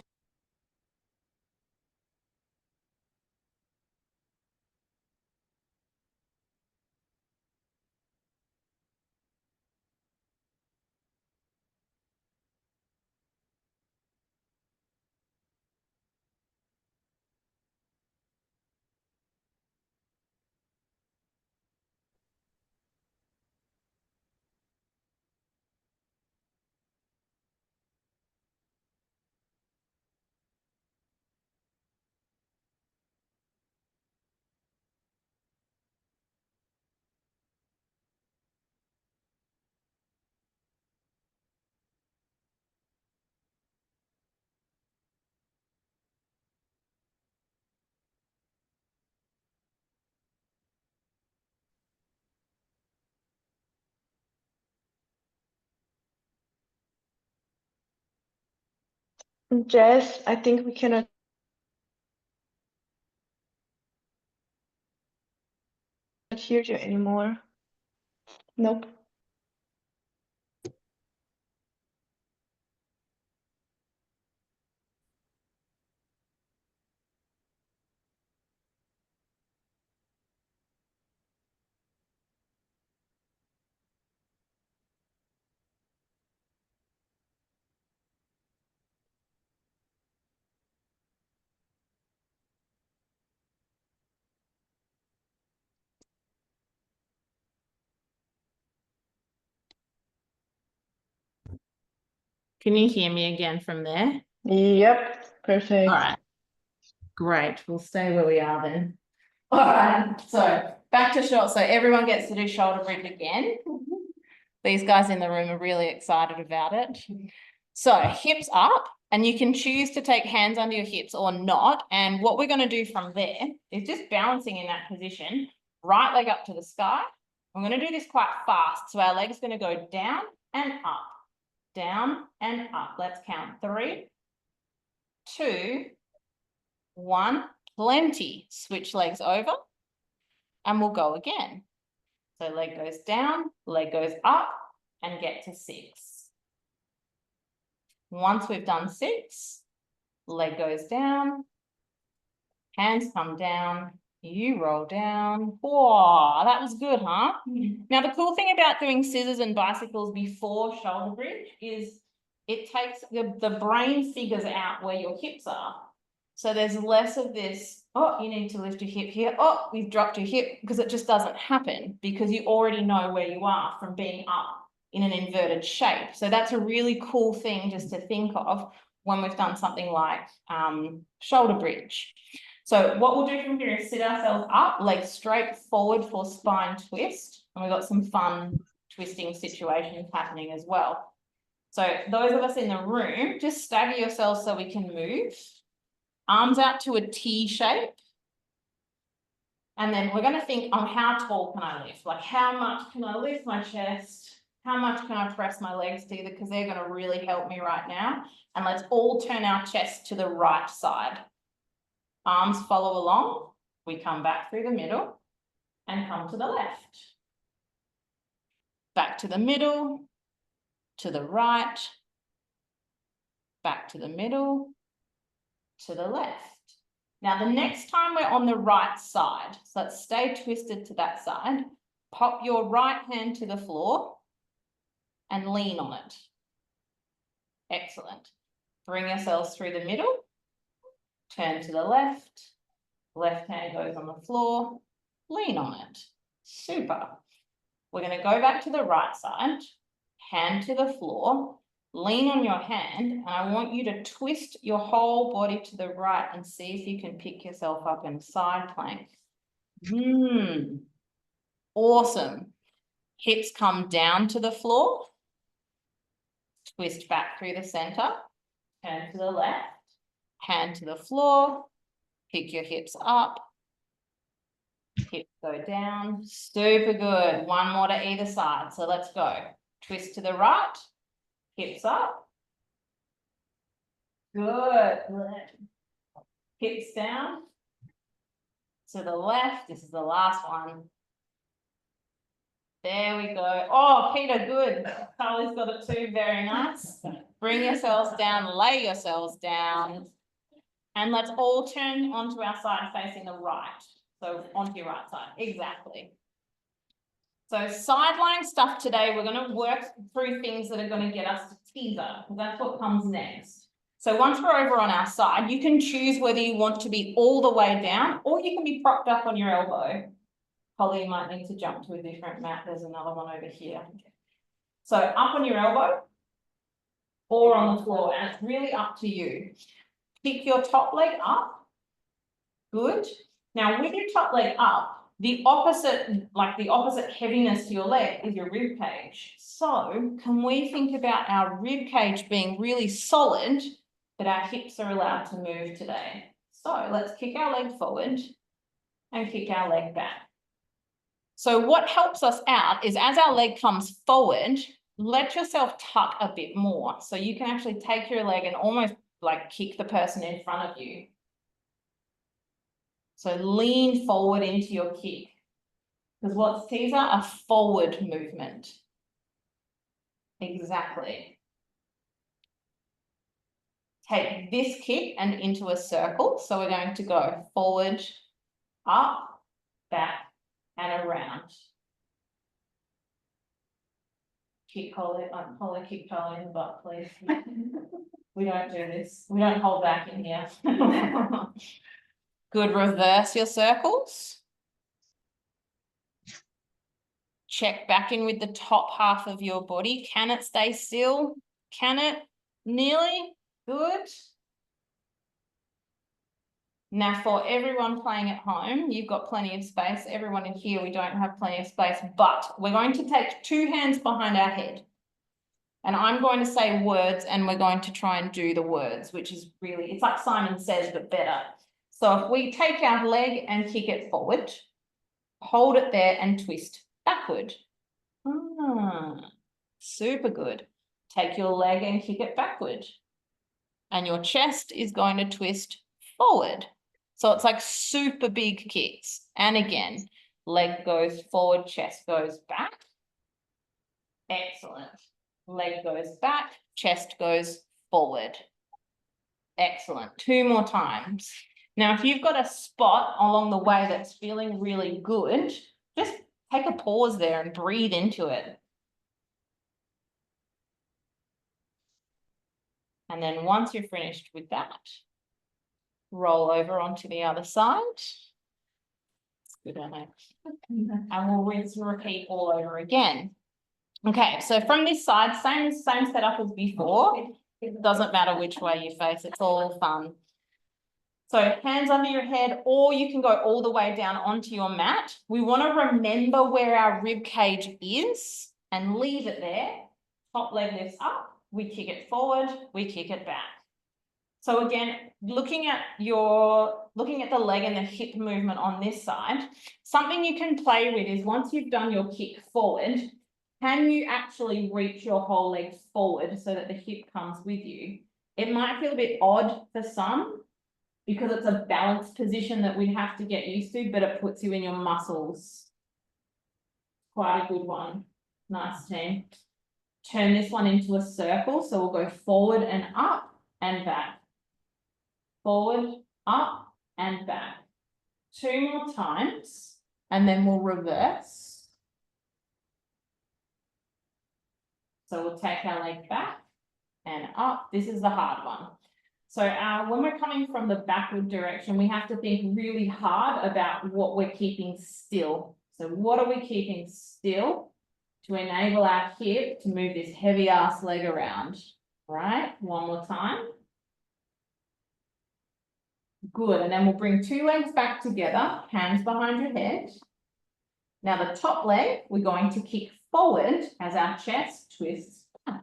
Jess, I think we cannot hear you anymore. Nope.
Can you hear me again from there?
Yep, perfect.
All right, great. We'll stay where we are then. All right, so back to short. So everyone gets to do shoulder bridge again. These guys in the room are really excited about it. So hips up, and you can choose to take hands under your hips or not. And what we're going to do from there is just balancing in that position, right leg up to the sky. I'm going to do this quite fast. So our leg's going to go down and up, down and up. Let's count 3, 2, 1, plenty. Switch legs over and we'll go again. So leg goes down, leg goes up, and get to 6. Once we've done 6, leg goes down, hands come down, you roll down. Whoa, that was good, huh? Now, the cool thing about doing scissors and bicycles before shoulder bridge is it takes, the brain figures out where your hips are. So there's less of this, oh, you need to lift your hip here. Oh, you've dropped your hip, because it just doesn't happen because you already know where you are from being up in an inverted shape. So that's a really cool thing just to think of when we've done something like shoulder bridge. So what we'll do from here is sit ourselves up, legs straight forward for spine twist. And we've got some fun twisting situations happening as well. So those of us in the room, just stagger yourselves so we can move. Arms out to a T shape. And then we're going to think on how tall can I lift? Like how much can I lift my chest? How much can I press my legs together? Because they're going to really help me right now. And let's all turn our chest to the right side. Arms follow along. We come back through the middle and come to the left. Back to the middle, to the right, back to the middle, to the left. Now, the next time we're on the right side, so let's stay twisted to that side, pop your right hand to the floor and lean on it. Excellent. Bring yourselves through the middle, turn to the left, left hand goes on the floor, lean on it. Super. We're going to go back to the right side, hand to the floor, lean on your hand, and I want you to twist your whole body to the right and see if you can pick yourself up in a side plank. Awesome. Hips come down to the floor, twist back through the center, turn to the left, hand to the floor, pick your hips up, hips go down, super good. One more to either side, so let's go. Twist to the right, hips up. Good. Hips down. To the left, this is the last one. There we go. Oh, Peter, good. Carly's got it too, very nice. Bring yourselves down, lay yourselves down. And let's all turn onto our side facing the right. So onto your right side, exactly. So sideline stuff today, we're going to work through things that are going to get us to teaser, because that's what comes next. So once we're over on our side, you can choose whether you want to be all the way down or you can be propped up on your elbow. Holly, you might need to jump to a different mat. There's another one over here. So up on your elbow or on the floor, and it's really up to you. Pick your top leg up. Good. Now with your top leg up, the opposite heaviness to your leg is your rib cage. So can we think about our rib cage being really solid, but our hips are allowed to move today? So let's kick our leg forward and kick our leg back. So what helps us out is as our leg comes forward, let yourself tuck a bit more. So you can actually take your leg and almost like kick the person in front of you. So lean forward into your kick. Because what's teaser? A forward movement. Exactly. Take this kick and into a circle. So we're going to go forward, up, back, and around. Kick Holly, kick Holly in the butt, please. We don't do this. We don't hold back in here. Good, reverse your circles. Check back in with the top half of your body. Can it stay still? Can it? Nearly? Good. Now for everyone playing at home, you've got plenty of space. Everyone in here, we don't have plenty of space, but we're going to take two hands behind our head. And I'm going to say words and we're going to try and do the words, which is really, it's like Simon Says, but better. So if we take our leg and kick it forward, hold it there and twist backward. Super good. Take your leg and kick it backward. And your chest is going to twist forward. So it's like super big kicks. And again, leg goes forward, chest goes back. Excellent. Leg goes back, chest goes forward. Excellent. Two more times. Now, if you've got a spot along the way that's feeling really good, just take a pause there and breathe into it. And then once you're finished with that, roll over onto the other side. It's good, isn't it? And we'll rinse and repeat all over again. Okay, so from this side, same setup as before. It doesn't matter which way you face, it's all fun. So hands under your head, or you can go all the way down onto your mat. We want to remember where our rib cage is and leave it there. Top leg lifts up, we kick it forward, we kick it back. So again, looking at the leg and the hip movement on this side, something you can play with is once you've done your kick forward, can you actually reach your whole leg forward so that the hip comes with you? It might feel a bit odd for some because it's a balanced position that we'd have to get used to, but it puts you in your muscles. Quite a good one. Nice team. Turn this one into a circle. So we'll go forward and up and back. Forward, up and back. 2 more times and then we'll reverse. So we'll take our leg back and up. This is the hard one. So when we're coming from the backward direction, we have to think really hard about what we're keeping still. So what are we keeping still to enable our hip to move this heavy ass leg around? Right, one more time. Good, and then we'll bring 2 legs back together, hands behind your head. Now the top leg, we're going to kick forward as our chest twists back.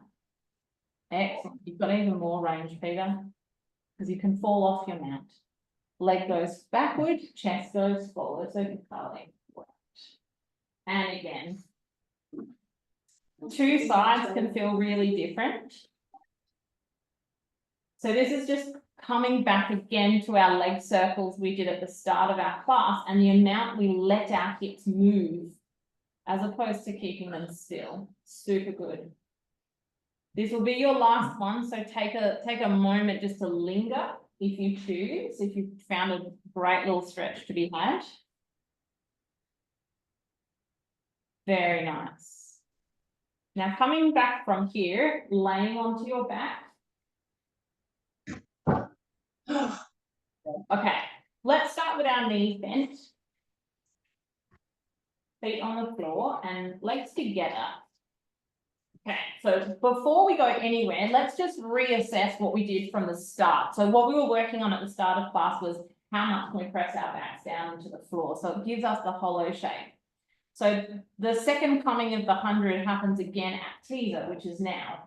Excellent, you've got even more range, Peter, because you can fall off your mat. Leg goes backward, chest goes forward, so keep curling. And again. 2 sides can feel really different. So this is just coming back again to our leg circles we did at the start of our class and the amount we let our hips move as opposed to keeping them still. Super good. This will be your last one, so take a moment just to linger if you choose, if you've found a great little stretch to be had. Very nice. Now coming back from here, laying onto your back. Okay, let's start with our knees bent. Feet on the floor and legs together. Okay, so before we go anywhere, let's just reassess what we did from the start. So what we were working on at the start of class was how much can we press our backs down into the floor. So it gives us the hollow shape. So the second coming of the 100 happens again at teaser, which is now.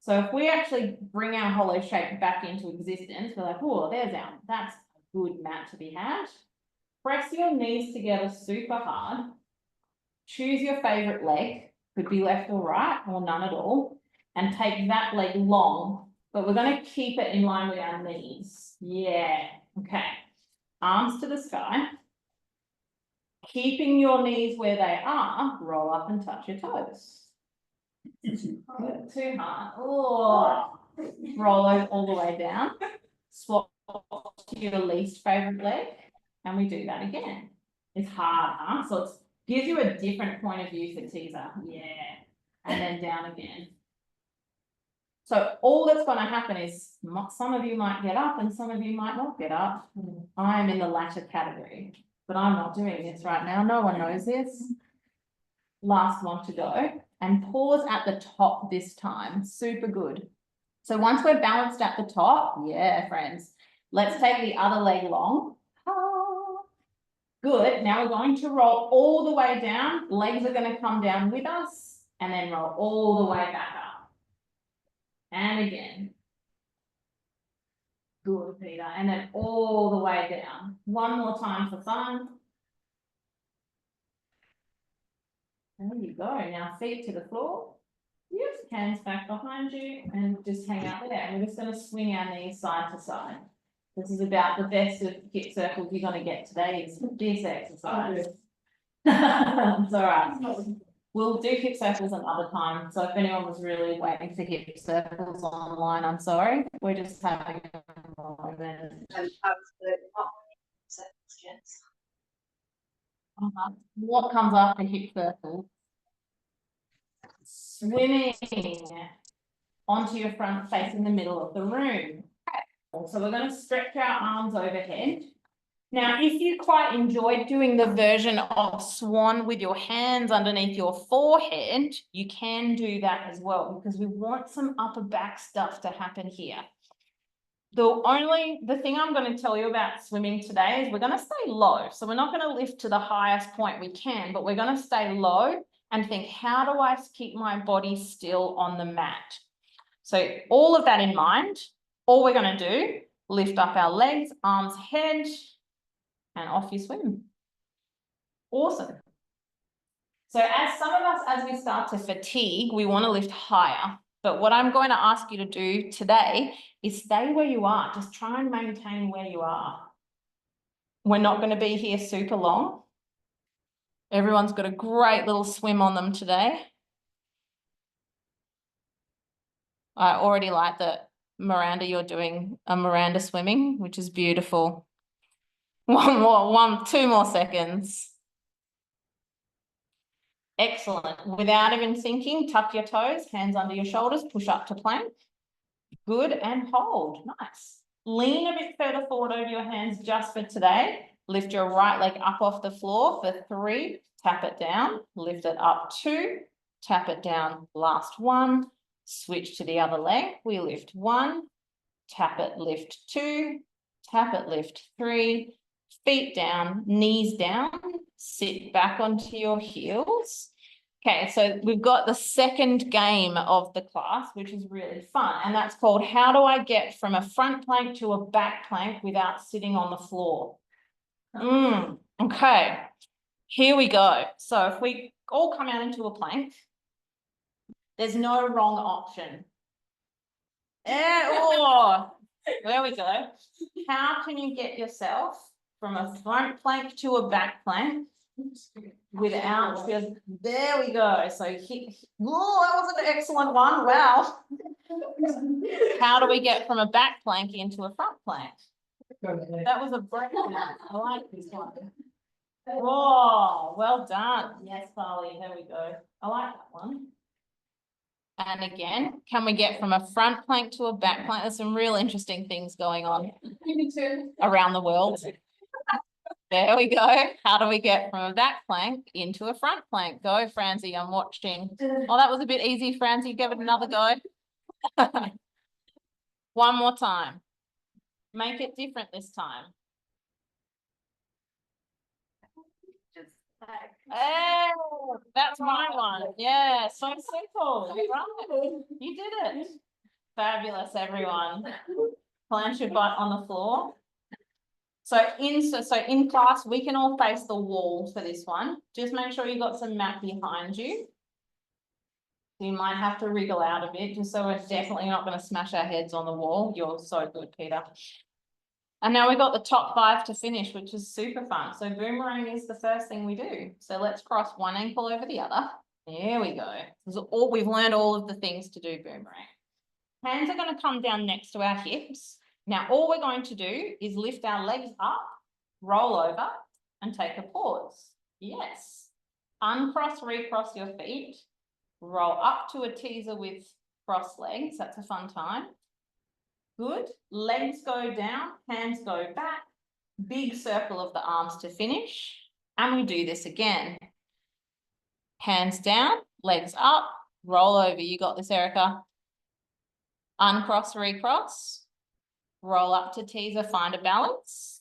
So if we actually bring our hollow shape back into existence, we're like, oh, that's a good mat to be had. Press your knees together super hard. Choose your favorite leg. Could be left or right or none at all, and take that leg long, but we're going to keep it in line with our knees. Yeah, okay. Arms to the sky. Keeping your knees where they are, roll up and touch your toes. Good. Too hard. Oh, roll over all the way down. Swap to your least favorite leg, and we do that again. It's hard, huh? So it gives you a different point of view for teaser. Yeah. And then down again. So all that's going to happen is some of you might get up and some of you might not get up. I'm in the latter category, but I'm not doing this right now. No one knows this. Last one to go. And pause at the top this time. Super good. So once we're balanced at the top, yeah, friends, let's take the other leg long. Good. Now we're going to roll all the way down. Legs are going to come down with us and then roll all the way back up. And again. Good, Peter. And then all the way down. One more time for fun. There you go. Now feet to the floor. Yes, hands back behind you and just hang out there. And we're just going to swing our knees side to side. This is about the best of hip circles you're going to get today is this exercise. It's all right. We'll do hip circles another time. So if anyone was really waiting for hip circles online, I'm sorry. We're just having a moment. What comes after hip circles? Swimming onto your front face in the middle of the room. So we're going to stretch our arms overhead. Now, if you quite enjoyed doing the version of swan with your hands underneath your forehead, you can do that as well because we want some upper back stuff to happen here. The thing I'm going to tell you about swimming today is we're going to stay low. So we're not going to lift to the highest point we can, but we're going to stay low and think, how do I keep my body still on the mat? So all of that in mind, all we're going to do, lift up our legs, arms, head, and off you swim. Awesome. So as some of us, as we start to fatigue, we want to lift higher. But what I'm going to ask you to do today is stay where you are. Just try and maintain where you are. We're not going to be here super long. Everyone's got a great little swim on them today. I already like that, Miranda, you're doing a Miranda swimming, which is beautiful. Two more seconds. Excellent. Without even thinking, tuck your toes, hands under your shoulders, push up to plank. Good, and hold. Nice. Lean a bit further forward over your hands just for today. Lift your right leg up off the floor for 3, tap it down, lift it up 2, tap it down, last 1, switch to the other leg. We lift 1, tap it, lift 2, tap it, lift 3, feet down, knees down, sit back onto your heels. Okay, so we've got the second game of the class, which is really fun, and that's called how do I get from a front plank to a back plank without sitting on the floor? Okay, here we go. So if we all come out into a plank, there's no wrong option. There we go. How can you get yourself from a front plank to a back plank without just, there we go. So that was an excellent one. Wow. How do we get from a back plank into a front plank? That was a great one. I like this one. Oh, well done. Yes, Carly, there we go. I like that one. And again, can we get from a front plank to a back plank? There's some real interesting things going on around the world. There we go. How do we get from a back plank into a front plank? Go, Francie, I'm watching. Oh, that was a bit easy, Francie. Give it another go. One more time. Make it different this time. Oh, that's my one. Yeah, so simple. Right. You did it. Fabulous, everyone. Plant your butt on the floor. So in class, we can all face the wall for this one. Just make sure you got some mat behind you. You might have to wriggle out a bit, just so we're definitely not going to smash our heads on the wall. You're so good, Peter. And now we've got the top 5 to finish, which is super fun. So boomerang is the first thing we do. So let's cross one ankle over the other. There we go. We've learned all of the things to do boomerang. Hands are going to come down next to our hips. Now, all we're going to do is lift our legs up, roll over, and take a pause. Yes. Uncross, recross your feet. Roll up to a teaser with cross legs. That's a fun time. Good. Legs go down, hands go back. Big circle of the arms to finish. And we do this again. Hands down, legs up, roll over. You got this, Erica. Uncross, recross. Roll up to teaser, find a balance.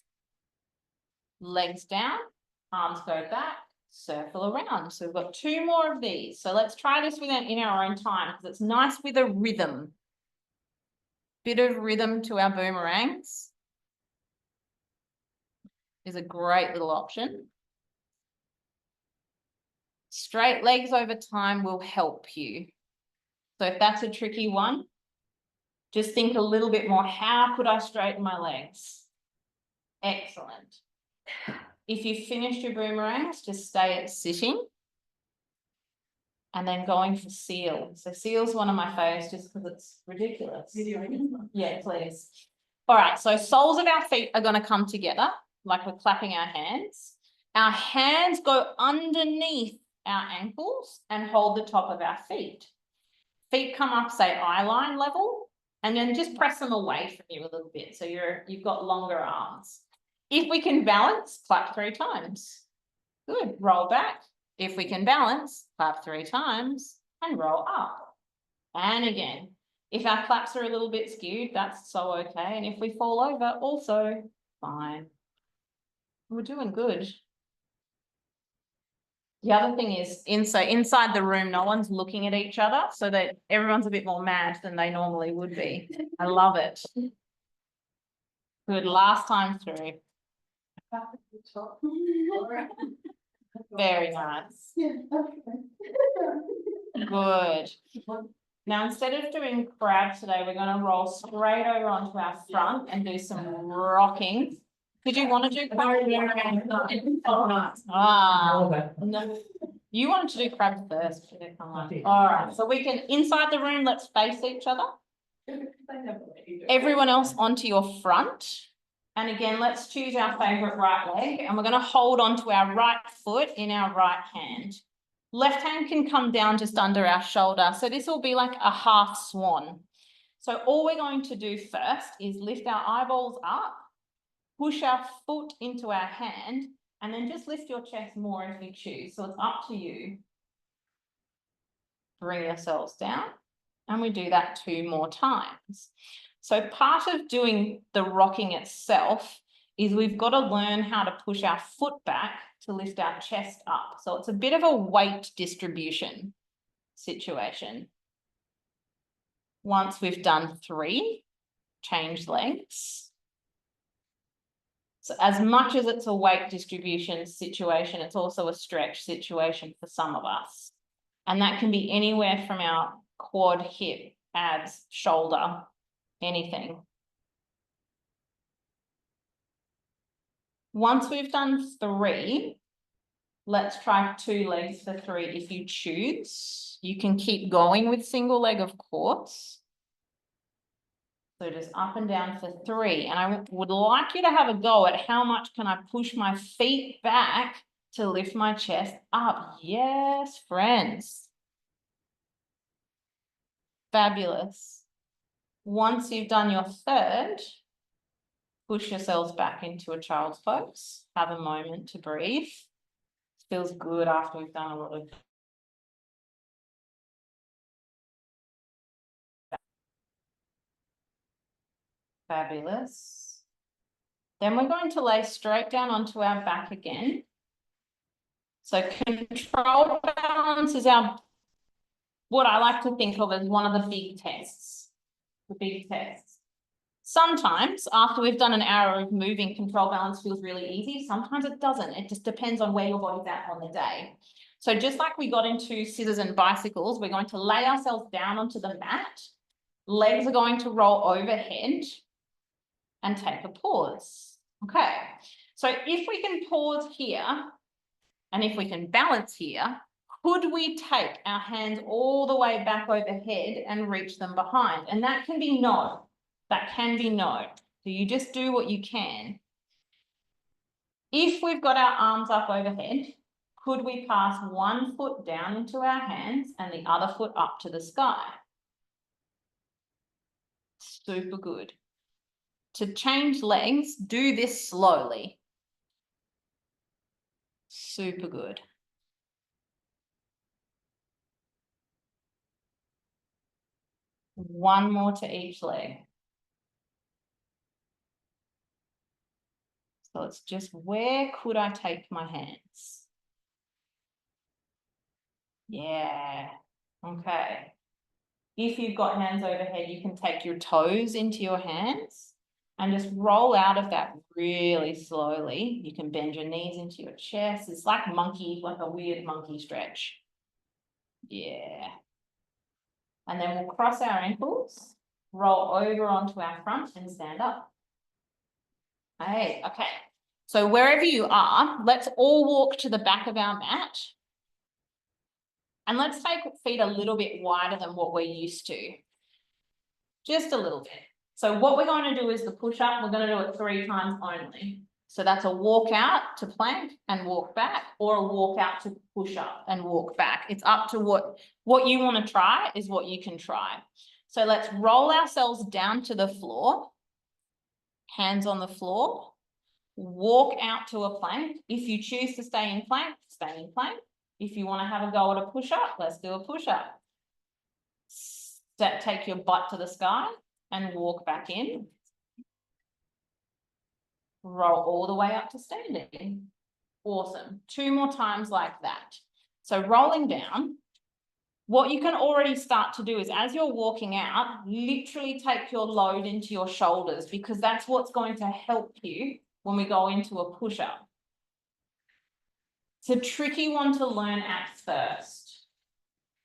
Legs down, arms go back, circle around. So we've got 2 more of these. So let's try this in our own time because it's nice with a rhythm. Bit of rhythm to our boomerangs is a great little option. Straight legs over time will help you. So if that's a tricky one, just think a little bit more. How could I straighten my legs? Excellent. If you finished your boomerangs, just stay at sitting. And then going for seal. So seal's one of my favorites just because it's ridiculous. Yeah, please. All right, so soles of our feet are going to come together like we're clapping our hands. Our hands go underneath our ankles and hold the top of our feet. Feet come up, say eye line level, and then just press them away from you a little bit. So you've got longer arms. If we can balance, clap 3 times. Good, roll back. If we can balance, clap 3 times and roll up. And again, If our claps are a little bit skewed, that's so okay. And if we fall over, also fine. We're doing good. The other thing is inside the room, no one's looking at each other, so that everyone's a bit more mad than they normally would be. I love it. Good, last time through. Very nice. Good. Now, instead of doing crab today, we're going to roll straight over onto our front and do some rocking. Did you want to do crab? Ah, no. You wanted to do crab first. All right, so we can, inside the room, let's face each other. Everyone else onto your front. And again, let's choose our favorite right leg, and we're going to hold onto our right foot in our right hand. Left hand can come down just under our shoulder. So this will be like a half swan. So all we're going to do first is lift our eyeballs up, push our foot into our hand, and then just lift your chest more if you choose. So it's up to you. Bring yourselves down, and we do that 2 more times. So part of doing the rocking itself is we've got to learn how to push our foot back to lift our chest up. So it's a bit of a weight distribution situation. Once we've done 3, change legs. So as much as it's a weight distribution situation, it's also a stretch situation for some of us. And that can be anywhere from our quad, hip, abs, shoulder, anything. Once we've done 3, let's try 2 legs for 3 if you choose. You can keep going with single leg, of course. So just up and down for 3. And I would like you to have a go at how much can I push my feet back to lift my chest up. Yes, friends. Fabulous. Once you've done your 3rd, push yourselves back into a child's pose. Have a moment to breathe. Feels good after we've done a lot of fabulous. Then we're going to lay straight down onto our back again. So control balance is what I like to think of as one of the big tests. The big tests. Sometimes after we've done an hour of moving, control balance feels really easy. Sometimes it doesn't. It just depends on where your body's at on the day. So just like we got into scissors and bicycles, we're going to lay ourselves down onto the mat. Legs are going to roll overhead and take a pause. Okay, so if we can pause here and if we can balance here, could we take our hands all the way back overhead and reach them behind? And that can be no. That can be no. So you just do what you can. If we've got our arms up overhead, could we pass one foot down into our hands and the other foot up to the sky? Super good. To change legs, do this slowly. Super good. One more to each leg. So it's just, where could I take my hands? Yeah, okay. If you've got hands overhead, you can take your toes into your hands and just roll out of that really slowly. You can bend your knees into your chest. It's like monkey, like a weird monkey stretch. Yeah. And then we'll cross our ankles, roll over onto our front and stand up. Hey, okay. So wherever you are, let's all walk to the back of our mat. And let's take feet a little bit wider than what we're used to. Just a little bit. So what we're going to do is the push-up. We're going to do it 3 times only. So that's a walk out to plank and walk back, or a walk out to push up and walk back. It's up to what you want to try is what you can try. So let's roll ourselves down to the floor, hands on the floor, walk out to a plank. If you choose to stay in plank, stay in plank. If you want to have a go at a push-up, let's do a push-up. take your butt to the sky and walk back in. Roll all the way up to standing. Awesome. 2 more times like that. So rolling down, what you can already start to do is as you're walking out, literally take your load into your shoulders because that's what's going to help you when we go into a push-up. It's a tricky one to learn at first.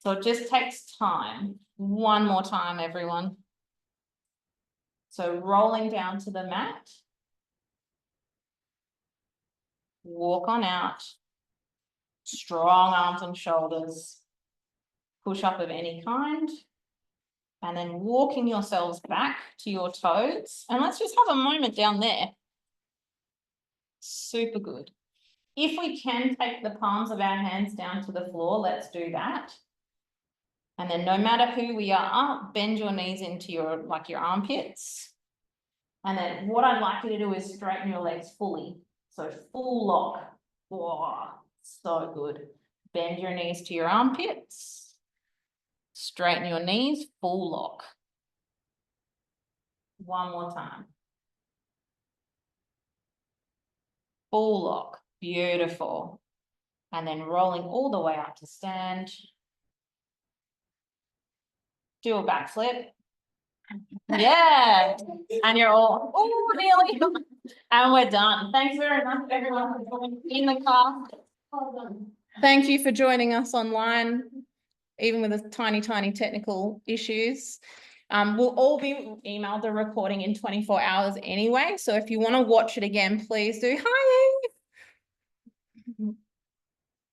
So it just takes time. 1 more time, everyone. So rolling down to the mat. Walk on out. Strong arms and shoulders. Push up of any kind. And then walking yourselves back to your toes. And let's just have a moment down there. Super good. If we can take the palms of our hands down to the floor, let's do that. And then no matter who we are, bend your knees into your armpits. And then what I'd like you to do is straighten your legs fully. So full lock. Whoa, so good. Bend your knees to your armpits. Straighten your knees, full lock. 1 more time. Full lock, beautiful. And then rolling all the way up to stand. Do a backflip. Yeah, and you're all, oh, nearly. And we're done. Thanks very much, everyone, for joining in the class. Well done. Thank you for joining us online, even with the tiny technical issues. We'll all be emailed the recording in 24 hours anyway. So if you want to watch it again, please do. Hi.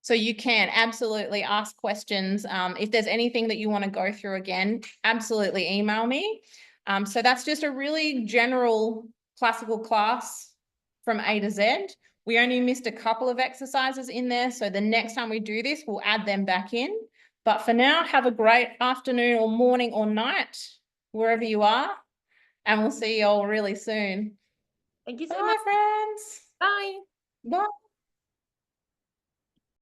So you can absolutely ask questions. If there's anything that you want to go through again, absolutely email me. So that's just a really general classical class from A to Z. We only missed a couple of exercises in there. So the next time we do this, we'll add them back in. But for now, have a great afternoon or morning or night, wherever you are. And we'll see you all really soon.
Thank you so
Bye,
much.
friends.
Bye.
Bye.